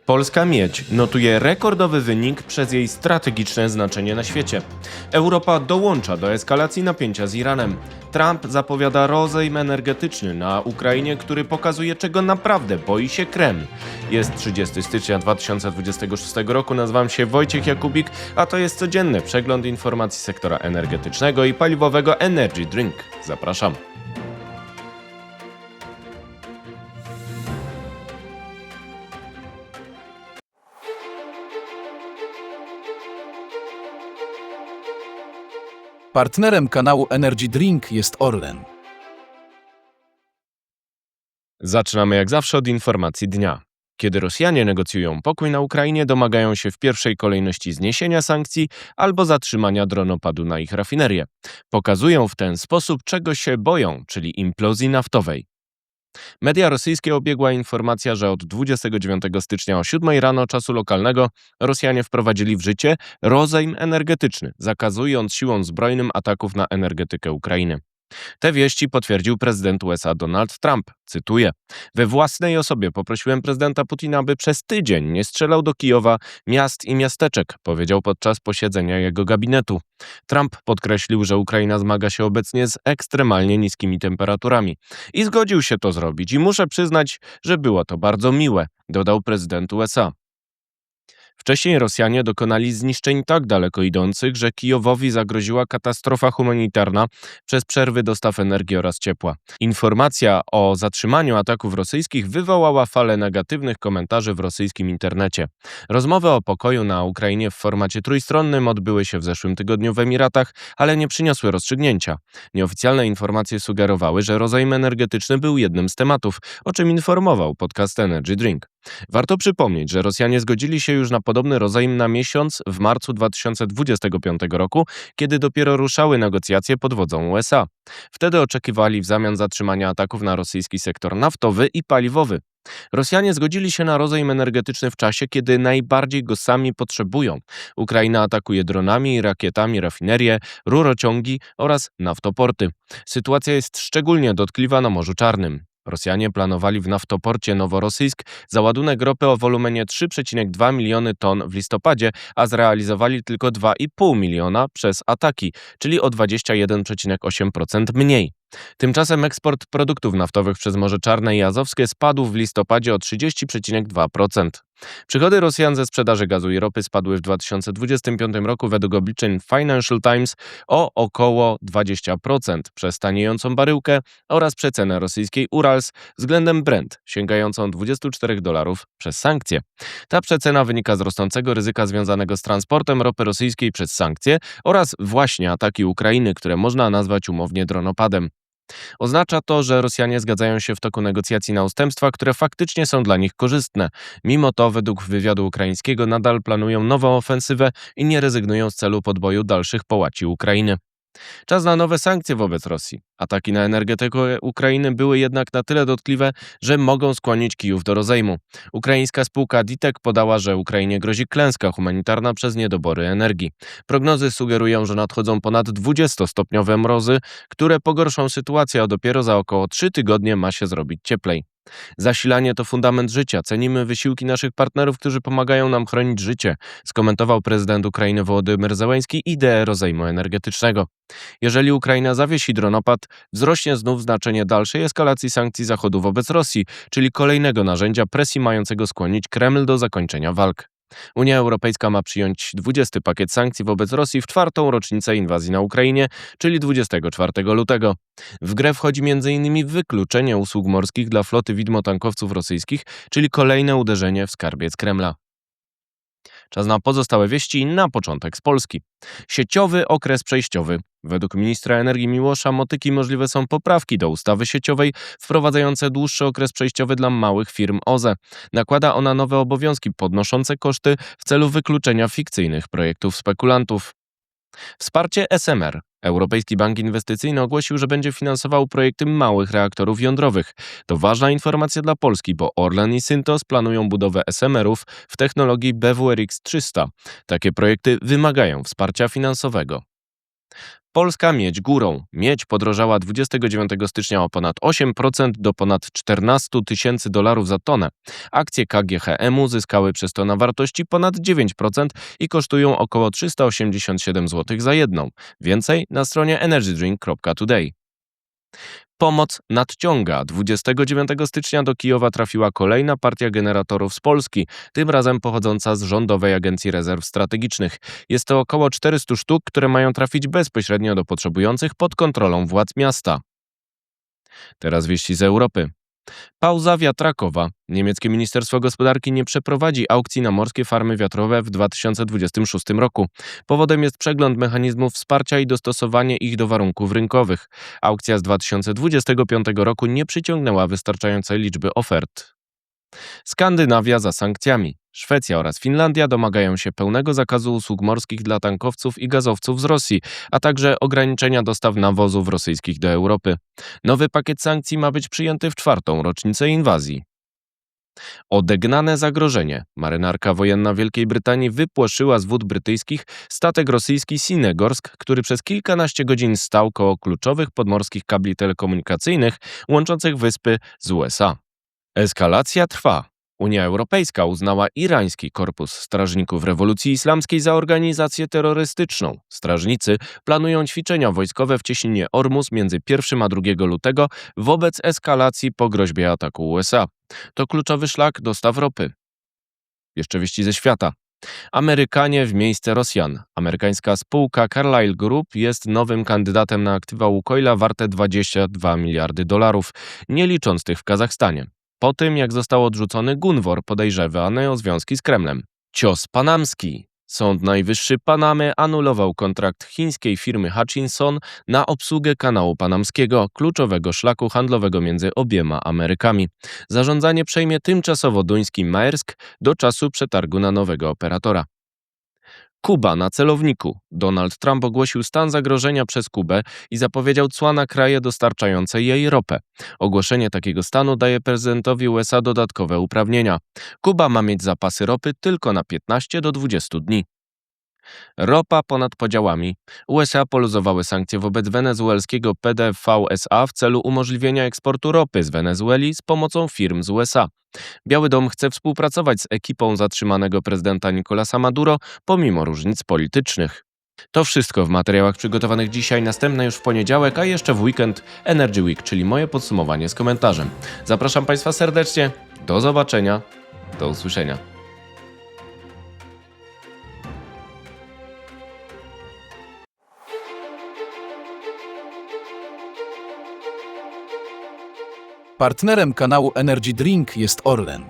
Polska miedź notuje rekordowy wynik przez jej strategiczne znaczenie na świecie. Europa dołącza do eskalacji napięcia z Iranem. Trump zapowiada rozejm energetyczny na Ukrainie, który pokazuje, czego naprawdę boi się Kreml. Jest 30 stycznia 2026 roku, nazywam się Wojciech Jakubik, a to jest codzienny przegląd informacji sektora energetycznego i paliwowego Energy Drink. Zapraszam. Partnerem kanału Energy Drink jest Orlen. Zaczynamy jak zawsze od informacji dnia. Kiedy Rosjanie negocjują pokój na Ukrainie, domagają się w pierwszej kolejności zniesienia sankcji albo zatrzymania dronopadu na ich rafinerię. Pokazują w ten sposób, czego się boją, czyli implozji naftowej. Media rosyjskie obiegła informacja, że od 29 stycznia o 7 rano czasu lokalnego Rosjanie wprowadzili w życie rozejm energetyczny, zakazując siłom zbrojnym ataków na energetykę Ukrainy. Te wieści potwierdził prezydent USA Donald Trump. Cytuję: we własnej osobie poprosiłem prezydenta Putina, by przez tydzień nie strzelał do Kijowa, miast i miasteczek, powiedział podczas posiedzenia jego gabinetu. Trump podkreślił, że Ukraina zmaga się obecnie z ekstremalnie niskimi temperaturami i zgodził się to zrobić i muszę przyznać, że było to bardzo miłe, dodał prezydent USA. Wcześniej Rosjanie dokonali zniszczeń tak daleko idących, że Kijowowi zagroziła katastrofa humanitarna przez przerwy dostaw energii oraz ciepła. Informacja o zatrzymaniu ataków rosyjskich wywołała falę negatywnych komentarzy w rosyjskim internecie. Rozmowy o pokoju na Ukrainie w formacie trójstronnym odbyły się w zeszłym tygodniu w Emiratach, ale nie przyniosły rozstrzygnięcia. Nieoficjalne informacje sugerowały, że rozejm energetyczny był jednym z tematów, o czym informował podcast Energy Drink. Warto przypomnieć, że Rosjanie zgodzili się już na podobny rozejm na miesiąc w marcu 2025 roku, kiedy dopiero ruszały negocjacje pod wodzą USA. Wtedy oczekiwali w zamian zatrzymania ataków na rosyjski sektor naftowy i paliwowy. Rosjanie zgodzili się na rozejm energetyczny w czasie, kiedy najbardziej go sami potrzebują. Ukraina atakuje dronami i rakietami rafinerie, rurociągi oraz naftoporty. Sytuacja jest szczególnie dotkliwa na Morzu Czarnym. Rosjanie planowali w naftoporcie Noworosyjsk załadunek ropy o wolumenie 3,2 miliony ton w listopadzie, a zrealizowali tylko 2,5 miliona przez ataki, czyli o 21,8% mniej. Tymczasem eksport produktów naftowych przez Morze Czarne i Azowskie spadł w listopadzie o 30,2%. Przychody Rosjan ze sprzedaży gazu i ropy spadły w 2025 roku według obliczeń Financial Times o około 20% przez taniejącą baryłkę oraz przecenę rosyjskiej Urals względem Brent sięgającą $24 przez sankcje. Ta przecena wynika z rosnącego ryzyka związanego z transportem ropy rosyjskiej przez sankcje oraz właśnie ataki Ukrainy, które można nazwać umownie dronopadem. Oznacza to, że Rosjanie zgadzają się w toku negocjacji na ustępstwa, które faktycznie są dla nich korzystne. Mimo to, według wywiadu ukraińskiego, nadal planują nową ofensywę i nie rezygnują z celu podboju dalszych połaci Ukrainy. Czas na nowe sankcje wobec Rosji. Ataki na energetykę Ukrainy były jednak na tyle dotkliwe, że mogą skłonić Kijów do rozejmu. Ukraińska spółka DITEK podała, że Ukrainie grozi klęska humanitarna przez niedobory energii. Prognozy sugerują, że nadchodzą ponad 20-stopniowe mrozy, które pogorszą sytuację, a dopiero za około 3 tygodnie ma się zrobić cieplej. Zasilanie to fundament życia. Cenimy wysiłki naszych partnerów, którzy pomagają nam chronić życie, skomentował prezydent Ukrainy Wołodymyr Zełenski ideę rozejmu energetycznego. Jeżeli Ukraina zawiesi dronopad, wzrośnie znów znaczenie dalszej eskalacji sankcji Zachodu wobec Rosji, czyli kolejnego narzędzia presji mającego skłonić Kreml do zakończenia walk. Unia Europejska ma przyjąć 20. pakiet sankcji wobec Rosji w 4. rocznicę inwazji na Ukrainie, czyli 24 lutego. W grę wchodzi m.in. wykluczenie usług morskich dla floty widmotankowców rosyjskich, czyli kolejne uderzenie w skarbiec Kremla. Czas na pozostałe wieści, na początek z Polski. Sieciowy okres przejściowy. Według ministra energii Miłosza Motyki możliwe są poprawki do ustawy sieciowej wprowadzające dłuższy okres przejściowy dla małych firm OZE. Nakłada ona nowe obowiązki podnoszące koszty w celu wykluczenia fikcyjnych projektów spekulantów. Wsparcie SMR. Europejski Bank Inwestycyjny ogłosił, że będzie finansował projekty małych reaktorów jądrowych. To ważna informacja dla Polski, bo Orlen i Syntos planują budowę SMR-ów w technologii BWRX 300. Takie projekty wymagają wsparcia finansowego. Polska miedź górą. Miedź podrożała 29 stycznia o ponad 8% do ponad 14 tysięcy dolarów za tonę. Akcje KGHM-u zyskały przez to na wartości ponad 9% i kosztują około 387 zł za jedną. Więcej na stronie energydrink.today. Pomoc nadciąga. 29 stycznia do Kijowa trafiła kolejna partia generatorów z Polski, tym razem pochodząca z Rządowej Agencji Rezerw Strategicznych. Jest to około 400 sztuk, które mają trafić bezpośrednio do potrzebujących pod kontrolą władz miasta. Teraz wieści z Europy. Pauza wiatrakowa. Niemieckie Ministerstwo Gospodarki nie przeprowadzi aukcji na morskie farmy wiatrowe w 2026 roku. Powodem jest przegląd mechanizmów wsparcia i dostosowanie ich do warunków rynkowych. Aukcja z 2025 roku nie przyciągnęła wystarczającej liczby ofert. Skandynawia za sankcjami. Szwecja oraz Finlandia domagają się pełnego zakazu usług morskich dla tankowców i gazowców z Rosji, a także ograniczenia dostaw nawozów rosyjskich do Europy. Nowy pakiet sankcji ma być przyjęty w 4. rocznicę inwazji. Odegnane zagrożenie. Marynarka wojenna Wielkiej Brytanii wypłoszyła z wód brytyjskich statek rosyjski Sinegorsk, który przez kilkanaście godzin stał koło kluczowych podmorskich kabli telekomunikacyjnych łączących wyspy z USA. Eskalacja trwa. Unia Europejska uznała irański Korpus Strażników Rewolucji Islamskiej za organizację terrorystyczną. Strażnicy planują ćwiczenia wojskowe w cieśninie Ormus między 1 a 2 lutego wobec eskalacji po groźbie ataku USA. To kluczowy szlak dostaw ropy. Jeszcze wieści ze świata. Amerykanie w miejsce Rosjan. Amerykańska spółka Carlyle Group jest nowym kandydatem na aktywa Łukoila warte 22 miliardy dolarów, nie licząc tych w Kazachstanie. Po tym, jak został odrzucony Gunvor podejrzewany o związki z Kremlem. Cios panamski. Sąd Najwyższy Panamy anulował kontrakt chińskiej firmy Hutchinson na obsługę kanału panamskiego, kluczowego szlaku handlowego między obiema Amerykami. Zarządzanie przejmie tymczasowo duński Maersk do czasu przetargu na nowego operatora. Kuba na celowniku. Donald Trump ogłosił stan zagrożenia przez Kubę i zapowiedział cła na kraje dostarczające jej ropę. Ogłoszenie takiego stanu daje prezydentowi USA dodatkowe uprawnienia. Kuba ma mieć zapasy ropy tylko na 15 do 20 dni. Ropa ponad podziałami. USA poluzowały sankcje wobec wenezuelskiego PDVSA w celu umożliwienia eksportu ropy z Wenezueli z pomocą firm z USA. Biały Dom chce współpracować z ekipą zatrzymanego prezydenta Nicolasa Maduro pomimo różnic politycznych. To wszystko w materiałach przygotowanych dzisiaj, następne już w poniedziałek, a jeszcze w weekend Energy Week, czyli moje podsumowanie z komentarzem. Zapraszam Państwa serdecznie, do zobaczenia, do usłyszenia. Partnerem kanału Energy Drink jest Orlen.